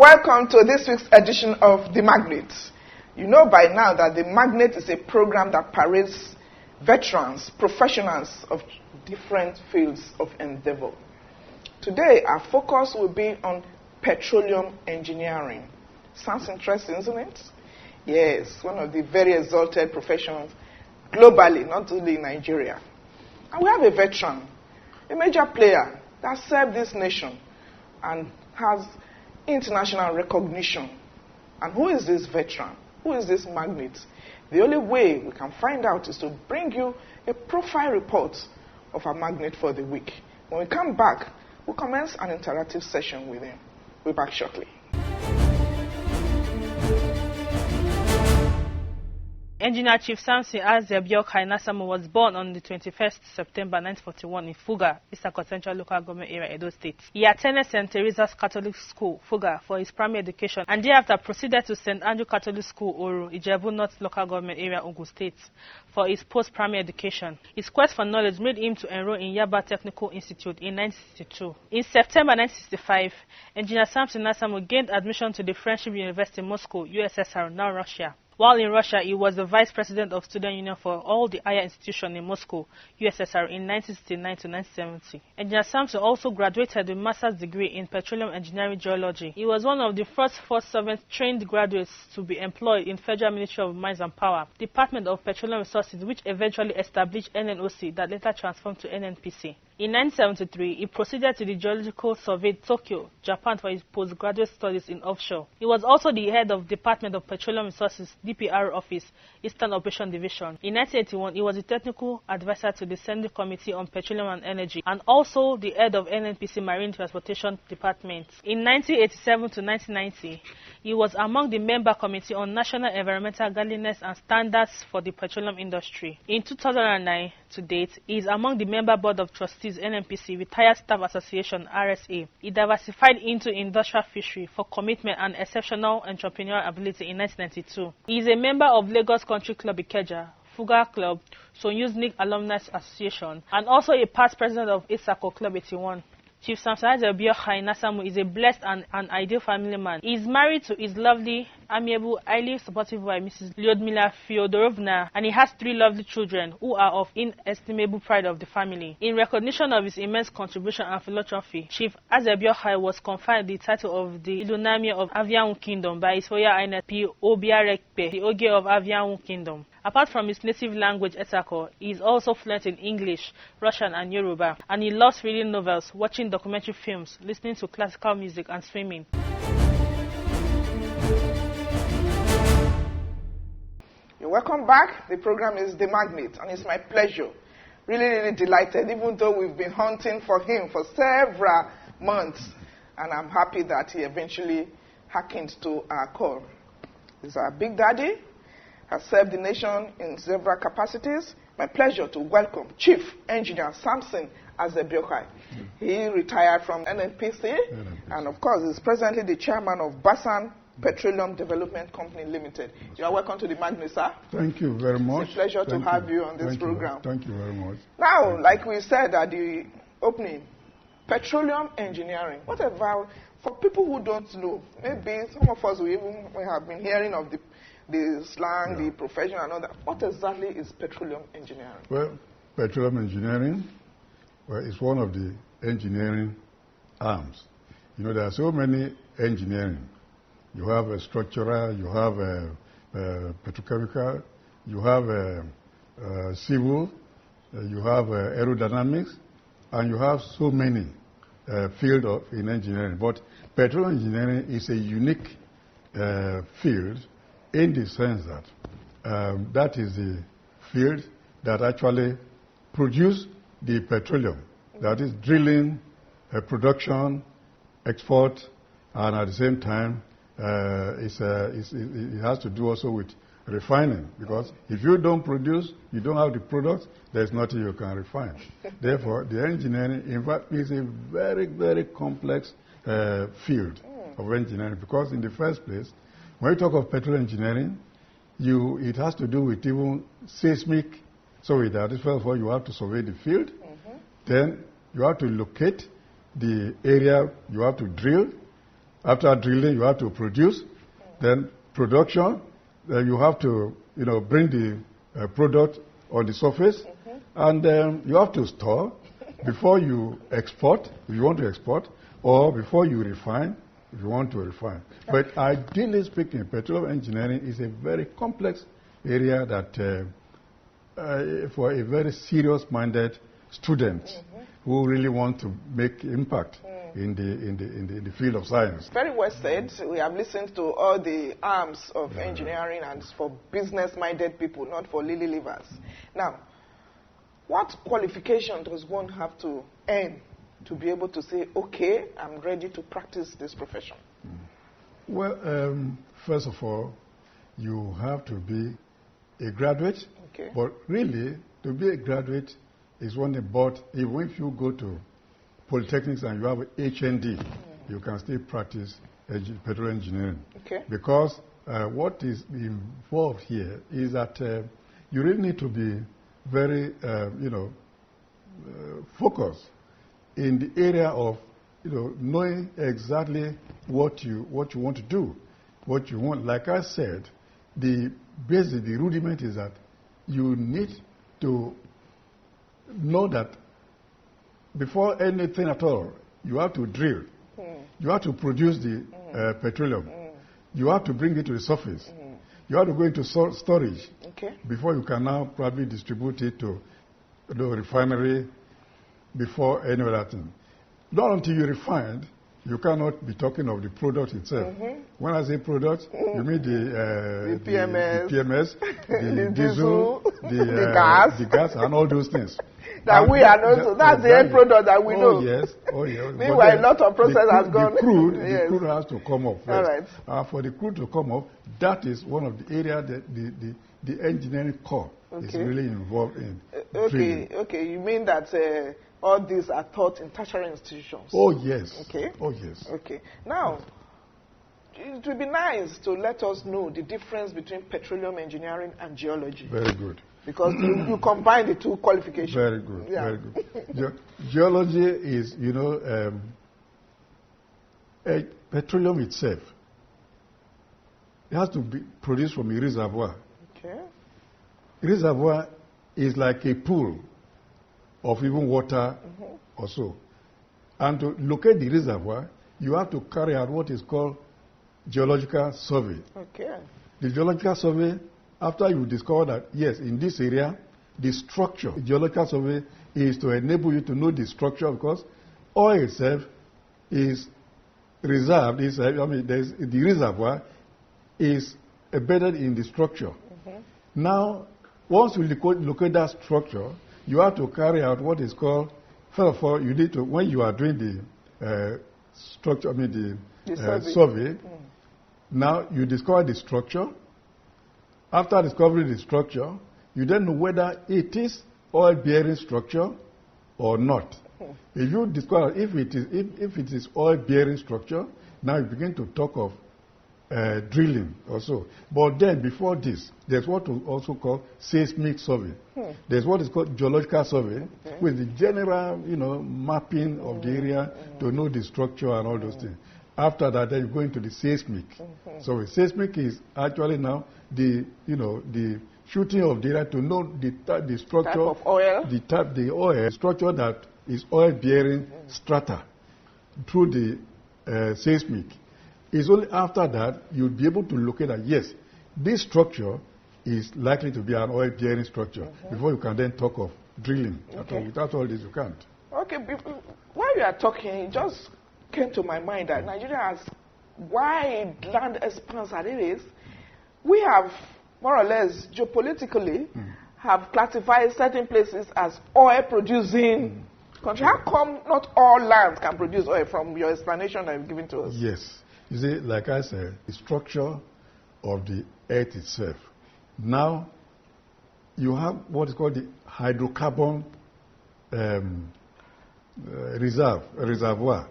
welcome to this week's edition of The Magnate. You know by now that The Magnate is a program that parades veterans, professionals of different fields of endeavor. Today, our focus will be on petroleum engineering. Sounds interesting, isn't it? Yes, one of the very exalted professions globally, not only in Nigeria. And we have a veteran, a major player that served this nation and has international recognition. And who is this veteran? Who is this magnate? The only way we can find out is to bring you a profile report of our magnate for the week. When we come back, we'll commence an interactive session with him. We'll be back shortly. Engineer Chief Samson Azebeokhai Nasamu was born on the 21st September 1941 in Fuga, Isako Central Local Government Area, Edo State. He attended St. Teresa's Catholic School, Fuga, for his primary education, and thereafter proceeded to St. Andrew Catholic School, Oru, Ijebu North Local Government Area, Ogun State, for his post-primary education. His quest for knowledge made him to enroll in Yaba Technical Institute in 1962. In September 1965, Engineer Samson Nasamu gained admission to the Friendship University in Moscow, USSR, now Russia. While in Russia, he was the vice president of Student Union for all the higher institutions in Moscow, USSR, in 1969 to 1970. Engineer Samson also graduated with a master's degree in petroleum engineering geology. He was one of the first 4-7 trained graduates to be employed in Federal Ministry of Mines and Power, Department of Petroleum Resources, which eventually established NNOC, that later transformed to NNPC. In 1973, he proceeded to the Geological Survey Tokyo, Japan, for his postgraduate studies in offshore. He was also the head of Department of Petroleum Resources, DPR Office, Eastern Operation Division. In 1981, he was the technical advisor to the Senate Committee on Petroleum and Energy, and also the head of NNPC Marine Transportation Department. In 1987 to 1990, he was among the member committee on National Environmental Godliness and Standards for the Petroleum Industry. In 2009 to date, he is among the member board of trustees NNPC Retired Staff Association RSA. He diversified into industrial fishery for commitment and exceptional entrepreneurial ability in 1992. He is a member of Lagos Country Club Ikeja, Fuga Club, Sonyuznik Alumni Association, and also a past president of Isako Club 81. Chief Samson Azebeokhai Nasamu is a blessed and an ideal family man. He is married to his lovely, amiable, highly supportive wife, Mrs. Lyudmila Fyodorovna, and he has 3 lovely children who are of inestimable pride of the family. In recognition of his immense contribution and philanthropy, Chief Azebeokhai was conferred the title of the Ilunami of Avian Kingdom by His Royal Highness P. Obiarekpe, the Oge of Avian Kingdom. Apart from his native language, Etako, he is also fluent in English, Russian, and Yoruba, and he loves reading novels, watching documentary films, listening to classical music, and swimming. You're welcome back. The program is The Magnate, and it's my pleasure. Really delighted, even though we've been hunting for him for several months, and I'm happy that he eventually hearkened to our call. He's our big daddy, has served the nation in several capacities. My pleasure to welcome Chief Engineer Samson Azebeokhai. He retired from NNPC, and of course is presently the chairman of Basan Petroleum Development Company Limited. You are welcome to the Magnate, sir. Thank you very much. It's a pleasure to have you on this program. Thank you very much. Now, like we said at the opening, petroleum engineering. What about, for people who don't know, maybe some of us we have been hearing of the slang, the profession and all that. What exactly is petroleum engineering? Well, petroleum engineering is one of the engineering arms. You know, there are so many engineering. You have a structural, you have a petrochemical, you have a civil, you have aerodynamics, and you have so many fields in engineering. But petroleum engineering is a unique field in the sense that that is the field that actually produces the petroleum. That is drilling, production, export, and at the same time, it has to do also with refining. Because if you don't produce, you don't have the products, there's nothing you can refine. Therefore, the engineering, in fact, is a very complex field of engineering. Because in the first place, when you talk of petroleum engineering, it has to do with even seismic. So that is first of all, you have to survey the field. Then you have to locate the area you have to drill. After drilling, you have to produce. Then production, then you have to, bring the product on the surface. And you have to store before you export, if you want to export, or before you refine, if you want to refine. But ideally speaking, petroleum engineering is a very complex area that for a very serious-minded student who really want to make impact in the field of science. Very well said. We have listened to all the arms of engineering, and it's for business-minded people, not for lily-livers. Now, what qualification does one have to earn to be able to say, okay, I'm ready to practice this profession? Well, first of all, you have to be a graduate. Okay. But really, to be a graduate is one thing, but even if you go to polytechnics and you have HND, you can still practice petroleum engineering. Okay. Because what is involved here is that you really need to be very, focused in the area of, knowing exactly what you want to do, what you want. Like I said, the basic, the rudiment is that you need to know that before anything at all, you have to drill. You have to produce the petroleum. You have to bring it to the surface. You have to go into storage before you can now probably distribute it to the refinery before any other thing. Not until you refined, you cannot be talking of the product itself. When I say product, you mean the PMS, the diesel, the gas, and all those things. That we are also, that's the end product that we know. Yes, oh yes. Meanwhile, a lot of process has gone. The crude has to come up first. All right. For the crude to come up, that is one of the areas that the engineering core is really involved in. Okay. You mean that all these are taught in tertiary institutions? Oh, yes. Okay. Oh, yes. Okay. Now, it would be nice to let us know the difference between petroleum engineering and geology. Very good. Because you combine the two qualifications. Very good. Very good. Geology is, petroleum itself. It has to be produced from a reservoir. Okay. Reservoir is like a pool of even water or so. And to locate the reservoir, you have to carry out what is called geological survey. Okay. The geological survey, after you discover that, yes, in this area, the structure, the geological survey is to enable you to know the structure, because oil itself is reserved, the reservoir is embedded in the structure. Now, once you locate that structure, you have to carry out what is called, first of all, you need to, when you are doing the structure, the survey, now you discover the structure. After discovering the structure, you then know whether it is oil-bearing structure or not. If you discover if it is oil-bearing structure, now you begin to talk of drilling also. But then before this, there's what we also call seismic survey. There's what is called geological survey, with the general, mapping of the area to know the structure and all those things. After that, then you go into the seismic. So seismic is actually now the shooting of data to know the structure, type of oil, the structure that is oil-bearing strata through the seismic. It's only after that you'll be able to locate that, yes, this structure is likely to be an oil-bearing structure before you can then talk of drilling. Without all this, you can't. Okay, while you are talking, it just came to my mind that Nigeria has wide land expanse as it is. We have, more or less, geopolitically, have classified certain places as oil-producing country. How come not all lands can produce oil, from your explanation that you've given to us? Yes. You see, like I said, the structure of the earth itself. Now, you have what is called the hydrocarbon reservoir.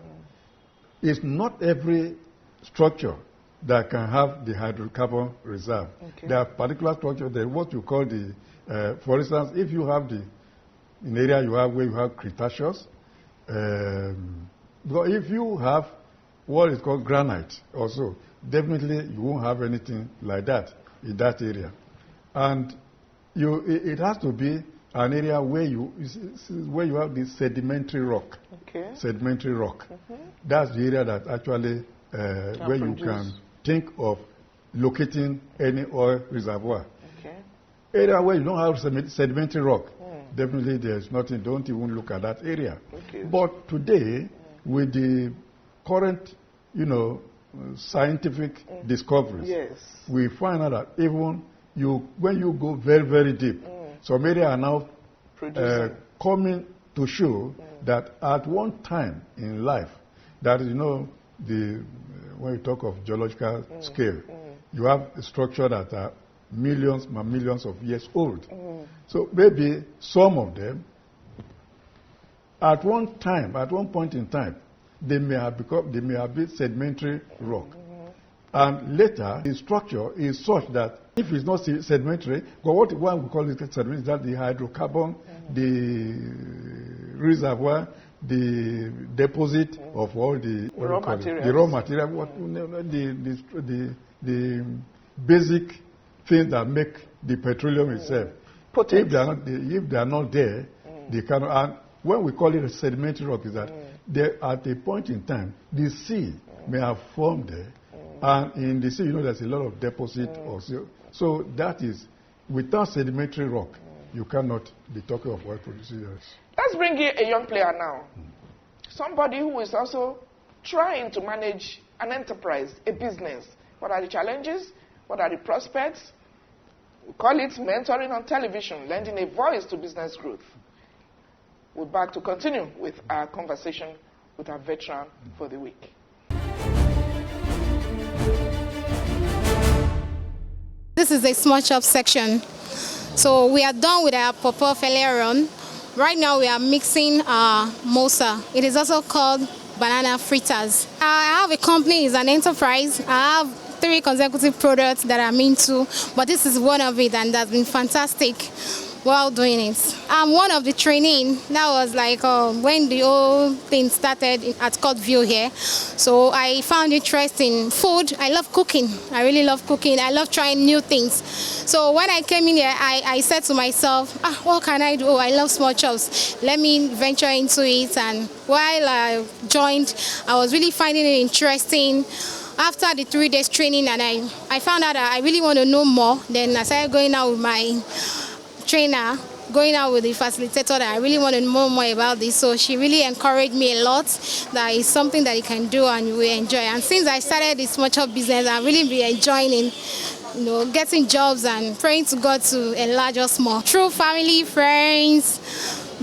It's not every structure that can have the hydrocarbon reserve. There are particular structures, what you call the, for instance, if you have in area you have where you have Cretaceous, if you have what is called granite also. Definitely you won't have anything like that in that area. And it has to be an area where you have this sedimentary rock. Okay. Sedimentary rock. That's the area that actually where you can think of locating any oil reservoir. Okay. Area where you don't have sedimentary rock, definitely there's nothing. Don't even look at that area. Okay. But today, with the current, scientific discoveries, Yes. we find out that even when you go very, very deep, some areas are now coming to show that at one time in life, that when you talk of geological scale, you have a structure that are millions and millions of years old. So maybe some of them, at one point in time, they may have been sedimentary rock. And later, the structure is such that if it's not sedimentary, but what one we call it sedimentary is that the hydrocarbon, the reservoir, the deposit of all the raw materials. The raw material, the basic things that make the petroleum itself. If they are not there, they cannot. And when we call it a sedimentary rock, is that at a point in time, the sea may have formed there, and in the sea, there's a lot of deposit also. So that is, without sedimentary rock, you cannot be talking of oil producing areas. Let's bring in a young player now. Somebody who is also trying to manage an enterprise, a business. What are the challenges? What are the prospects? We call it mentoring on television, lending a voice to business growth. We're back to continue with our conversation with our veteran for the week. This is a small shop section. So we are done with our pawpaw earlier on. Right now we are mixing mosa. It is also called banana fritters. I have a company, it's an enterprise. I have 3 consecutive products that I'm into, but this is one of it, and that's been fantastic while doing it. I'm one of the trainees. That was like when the whole thing started at Courtview here. So I found interest in food. I love cooking. I really love cooking. I love trying new things. So when I came in here, I said to myself, what can I do? Oh, I love small chops. Let me venture into it. And while I joined, I was really finding it interesting. After the 3 days training, and I found out that I really want to know more, then I started going out with my trainer, going out with the facilitator, that I really want to know more about this. So she really encouraged me a lot that it's something that you can do and you will enjoy. And since I started this small shop business, I've really been enjoying it, getting jobs and praying to God to enlarge us more. Through family, friends,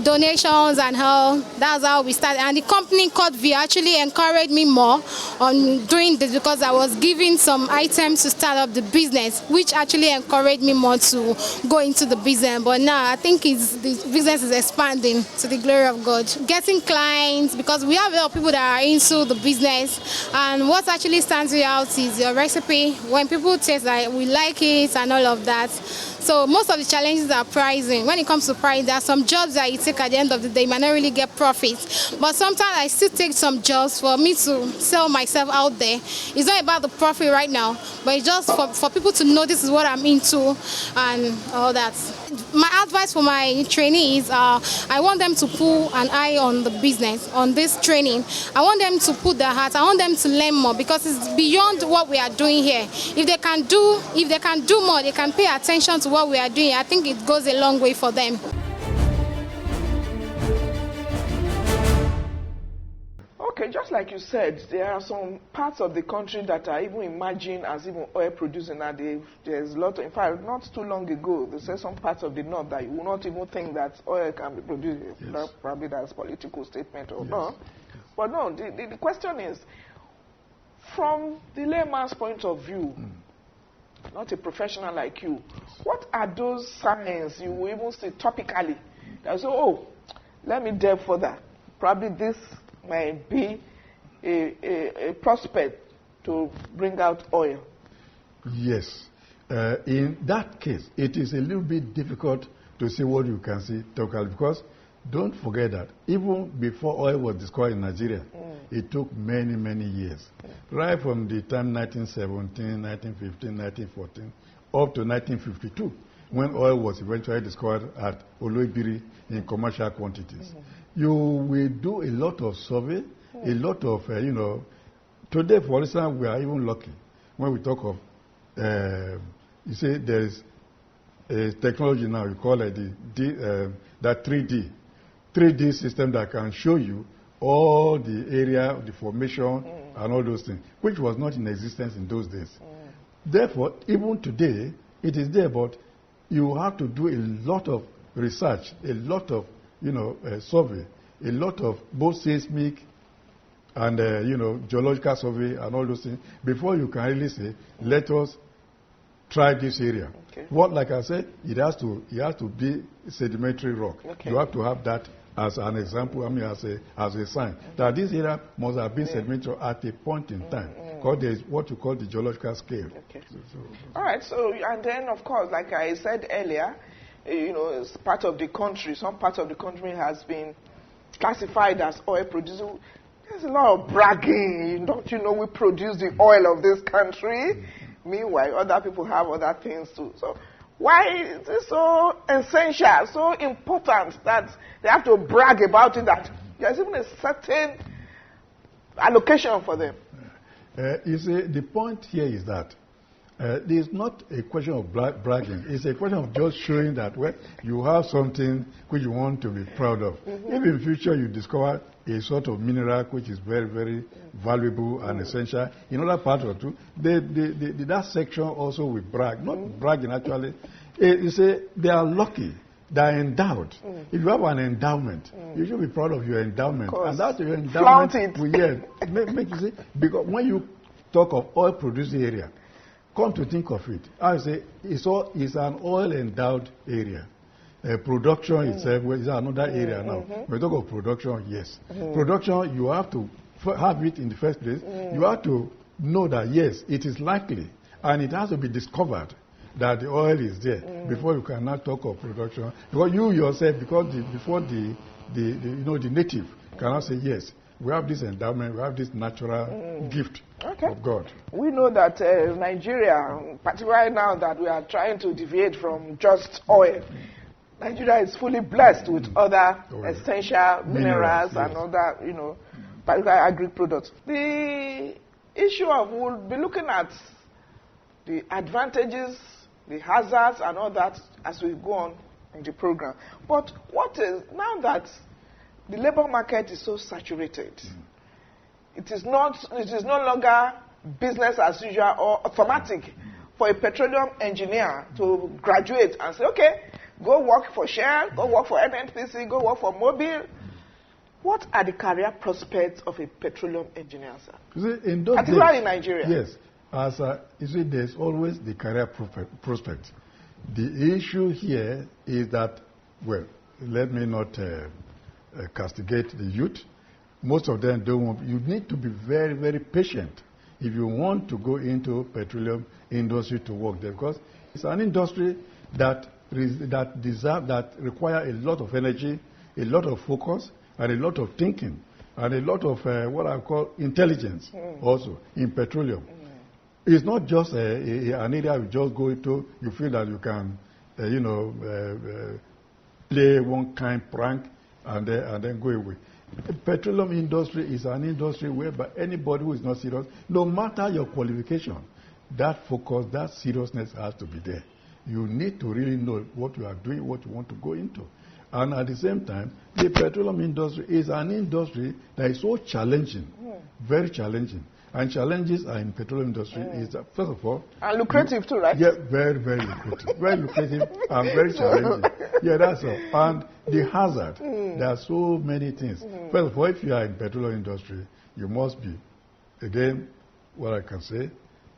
donations and all, that's how we started. And the company Courtview actually encouraged me more on doing this because I was given some items to start up the business, which actually encouraged me more to go into the business. But now I think the business is expanding to the glory of God. Getting clients, because we have a lot of people that are into the business, and what actually stands you out is your recipe. When people taste that we like it and all of that. So most of the challenges are pricing. When it comes to price, there are some jobs that you take at the end of the day, you might not really get profit. But sometimes I still take some jobs for me to sell myself out there. It's not about the profit right now, but it's just for people to know this is what I'm into and all that. My advice for my trainees, I want them to put an eye on the business, on this training. I want them to put their heart. I want them to learn more because it's beyond what we are doing here. If they can do more, they can pay attention to what we are doing. I think it goes a long way for them. Okay, just like you said, there are some parts of the country that are even emerging as even oil producing. And there's a lot. In fact, not too long ago, they said some parts of the north that you will not even think that oil can be produced. Yes. Probably that's a political statement or not. But no, the question is, from the layman's point of view, not a professional like you, what are those signs you will even see topically that say, oh, let me delve further. Probably this might be a prospect to bring out oil. Yes. In that case, it is a little bit difficult to see what you can see topically because don't forget that even before oil was discovered in Nigeria, it took many, many years. Right from the time 1917, 1915, 1914, up to 1952, when oil was eventually discovered at Oloibiri in commercial quantities. You will do a lot of survey, a lot of, today, for instance, we are even lucky when we talk of, you say there is a technology now, you call it that 3D system that can show you all the area, the formation, and all those things, which was not in existence in those days. Therefore, even today, it is there, but you have to do a lot of research, a lot of, survey, a lot of both seismic and, geological survey and all those things before you can really say, let us try this area. Okay. What, like I said, it has to be sedimentary rock. Okay. You have to have that as an example, as a sign that this area must have been sedimentary at a point in time, because there is what you call the geological scale. Okay. All right, so, and then, of course, like I said earlier, it's part of the country. Some part of the country has been classified as oil producer. There's a lot of bragging. Don't you know we produce the oil of this country? Meanwhile, other people have other things too. So why is this so essential, so important that they have to brag about it, that there's even a certain allocation for them? You see, the point here is that it's not a question of bragging. It's a question of just showing that you have something which you want to be proud of. If in future you discover a sort of mineral which is very, very valuable and essential in other parts of it, that section also will brag. Not bragging, actually. You say they are lucky. They are endowed. If you have an endowment, you should be proud of your endowment. And that's your endowment. Make you see, because when you talk of oil producing area, come to think of it, I say it's an oil-endowed area. Production itself is another area now. When we talk of production, yes. Production, you have to have it in the first place. You have to know that, yes, it is likely, and it has to be discovered that the oil is there before you can now talk of production. Because you yourself, before the native cannot say, yes, we have this endowment, we have this natural gift of God. We know that Nigeria, particularly now that we are trying to deviate from just oil, Nigeria is fully blessed with other essential minerals and other, particular agri products. The issue of, we'll be looking at the advantages, the hazards and all that as we go on in the program. But what is, now that the labor market is so saturated, it is no longer business as usual or automatic for a petroleum engineer to graduate and say, okay, go work for Shell, go work for NNPC, go work for Mobil. What are the career prospects of a petroleum engineer, sir? Particularly in Nigeria. Yes. You see, there's always the career prospect. The issue here is that, well, let me not castigate the youth. Most of them don't want. You need to be very, very patient if you want to go into petroleum industry to work there, because it's an industry that require a lot of energy, a lot of focus, and a lot of thinking, and a lot of what I call intelligence also in petroleum. It's not just an area you just go into, you feel that you can, play one kind prank and then go away. The petroleum industry is an industry whereby anybody who is not serious, no matter your qualification, that focus, that seriousness has to be there. You need to really know what you are doing, what you want to go into. And at the same time, the petroleum industry is an industry that is so challenging, very challenging. And challenges are in petroleum industry is, first of all... And lucrative too, right? Yeah, very, very lucrative. Very lucrative and very challenging. Yeah, that's all. And the hazard, there are so many things. First of all, if you are in petroleum industry, you must be, again, what I can say,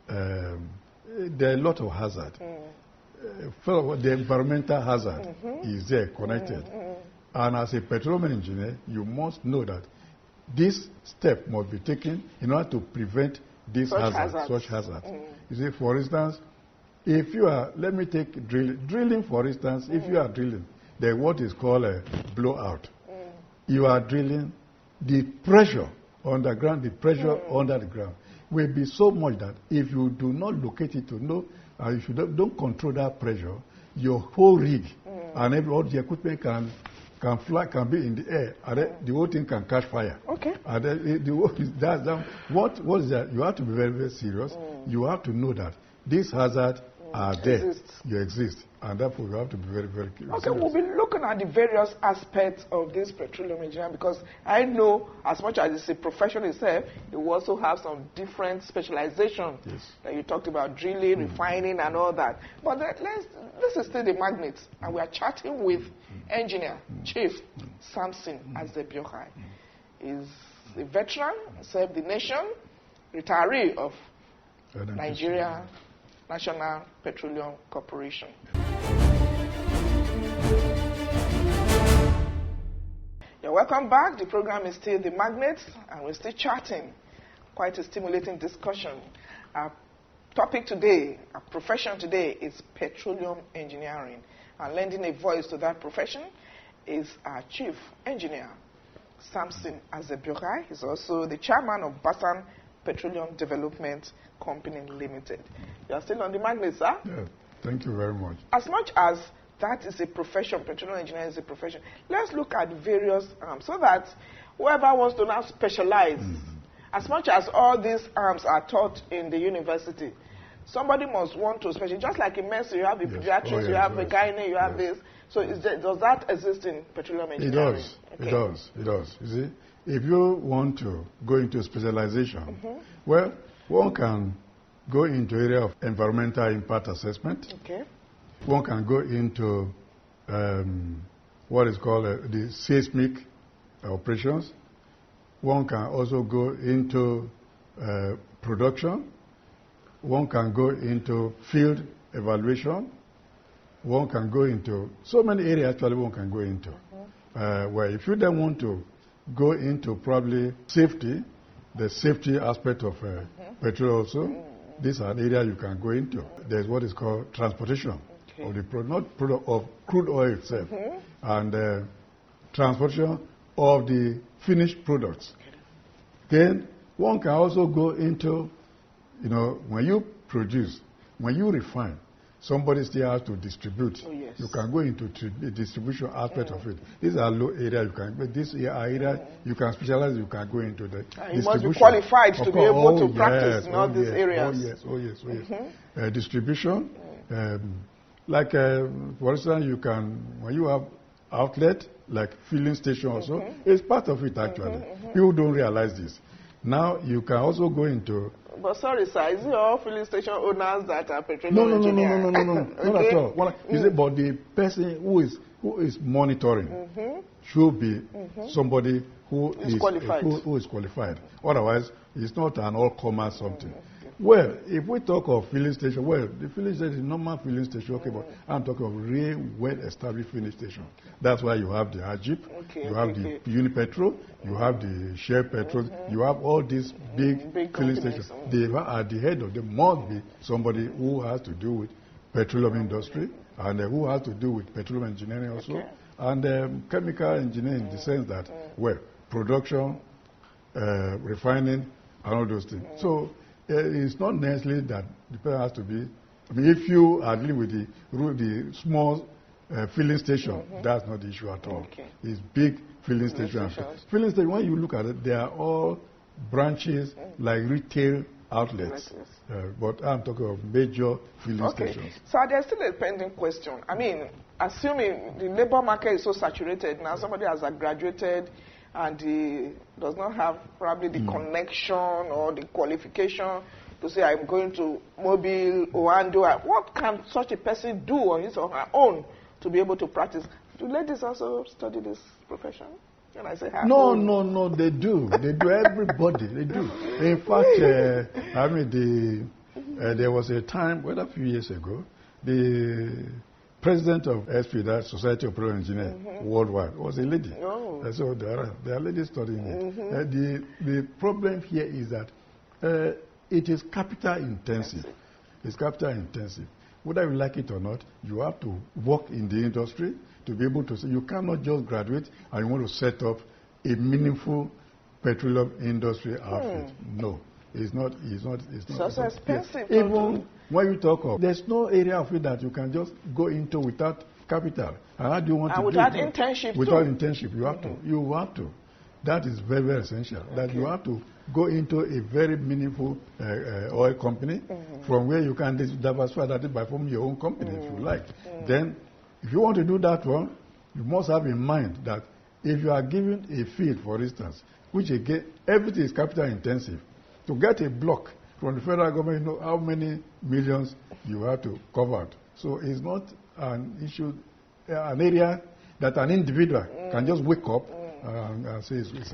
there are a lot of hazard. First of all, the environmental hazard is there, connected. And as a petroleum engineer, you must know that this step must be taken in order to prevent this such hazards. You see, for instance, if you are, let me take drilling for instance, if you are drilling, there's what is called a blowout. you are drilling, the pressure underground, the pressure under the ground will be so much that if you do not locate it to know, and if you don't control that pressure, your whole rig and all the equipment can fly, can be in the air, and then the whole thing can catch fire. Okay. And then what is that? You have to be very, very serious. You have to know that these hazards are there. You exist. And therefore, you have to be very, very serious. Okay, we'll be looking at the various aspects of this petroleum engineering, because I know as much as it's a profession itself, you also have some different specialization. Yes. That you talked about drilling, refining, and all that. But this is still the Magnate, and we are chatting with engineer, Chief Samson Azebeokhai. He's a veteran, served the nation, retiree of Nigeria National Petroleum Corporation. You're welcome back. The program is still The Magnate, and we're still chatting. Quite a stimulating discussion. Our topic today, our profession today, is petroleum engineering. And lending a voice to that profession is our chief engineer, Samson Azebeokhai. He's also the chairman of Basan Petroleum Development Company Limited. You are still on The Magnate, sir? Yeah, thank you very much. As much as that is a profession, petroleum engineering is a profession, let's look at various arms so that whoever wants to now specialize, as much as all these arms are taught in the university, somebody must want to specialize. Just like in medicine, you have the pediatrics, you have the gynae, you have this. So does that exist in petroleum engineering? It does. Okay. It does. You see, if you want to go into specialization, well, one can go into area of environmental impact assessment. Okay. One can go into what is called the seismic operations. One can also go into production. One can go into field evaluation. One can go into so many areas actually one can go into. Where if you then want to go into probably safety, the safety aspect of petrol also, these are areas you can go into. There's what is called transportation of the product of crude oil itself, and transportation of the finished products. Then one can also go into, when you produce, when you refine, somebody still has to distribute. Oh, yes. You can go into the distribution aspect of it. These are low area you can, but this area you can specialize. You can go into the distribution. You must be qualified to be able to practice in all these areas. Oh yes. Distribution, like for instance, you can, when you have outlet like filling station also, it's part of it actually. People don't realize this. Now you can also go into. But sorry, sir, is it all filling station owners that are petroleum engineers? No, not at all. Well, you say, but the person who is monitoring should be somebody who is qualified. Otherwise, it's not an all-comer something. Well, if we talk of filling station, well, the filling station is normal filling station, okay, but I'm talking of real well-established filling station. That's why you have the Ajip, you have the Unipetrol, you have the Shell Petrol, you have all these big filling stations. They are at the head of them must be somebody who has to do with petroleum industry and who has to do with petroleum engineering also, and chemical engineering in the sense that, well, production, refining, and all those things. So it's not necessarily that the person has to be. I mean, if you are dealing with the small filling station, that's not the issue at all. It's big filling stations. Filling station, when you look at it, they are all branches like retail outlets. But I'm talking of major filling stations. So there's still a pending question. I mean, assuming the labor market is so saturated now, somebody has graduated and he does not have probably the connection or the qualification to say, I'm going to Mobile, Oando. What can such a person do on his or her own to be able to practice? Do ladies also study this profession? And I say, no, they do. They do, everybody, they do. In fact, I mean, there was a time, well, a few years ago, the president of SP, that Society of Petroleum Engineers worldwide, was a lady. So there are ladies studying it. The problem here is that it is capital intensive. It's capital intensive. Whether you like it or not, you have to work in the industry to be able to say, you cannot just graduate and you want to set up a meaningful petroleum industry outfit. No, it's not. It's not. It's not. It's also expensive. Yes. Even when you talk of, there's no area of it that you can just go into without capital. And how do you want to without do it? internship Without too. internship, you have to. You have to. That is very, very essential. That you have to go into a very meaningful oil company from where you can diversify that by forming your own company if you like. Then, if you want to do that one, you must have in mind that if you are given a field, for instance, which again, everything is capital intensive, to get a block from the federal government, you know how many millions you have to cover. So it's not an issue, an area that an individual can just wake up and say it's